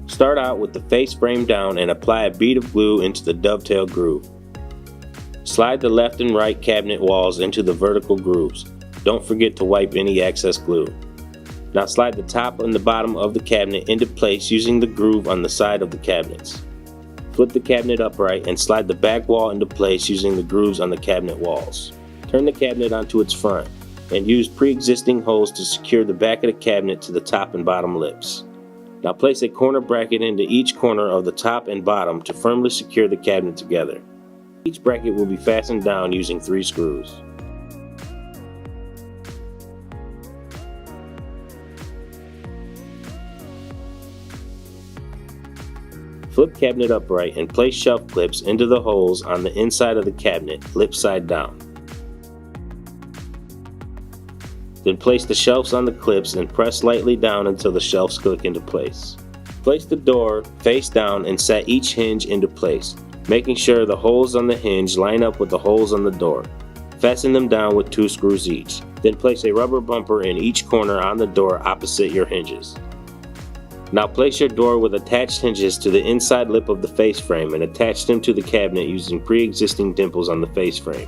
Start out with the face frame down and apply a bead of glue into the dovetail groove. Slide the left and right cabinet walls into the vertical grooves. Don't forget to wipe any excess glue. Now slide the top and the bottom of the cabinet into place using the groove on the side of the cabinets. Flip the cabinet upright and slide the back wall into place using the grooves on the cabinet walls. Turn the cabinet onto its front and use pre-existing holes to secure the back of the cabinet to the top and bottom lips. Now place a corner bracket into each corner of the top and bottom to firmly secure the cabinet together. Each bracket will be fastened down using 3 screws. Flip cabinet upright and place shelf clips into the holes on the inside of the cabinet, lip side down. Then place the shelves on the clips and press lightly down until the shelves click into place. Place the door face down and set each hinge into place, making sure the holes on the hinge line up with the holes on the door. Fasten them down with 2 screws each. Then place a rubber bumper in each corner on the door opposite your hinges. Now place your door with attached hinges to the inside lip of the face frame and attach them to the cabinet using pre-existing dimples on the face frame.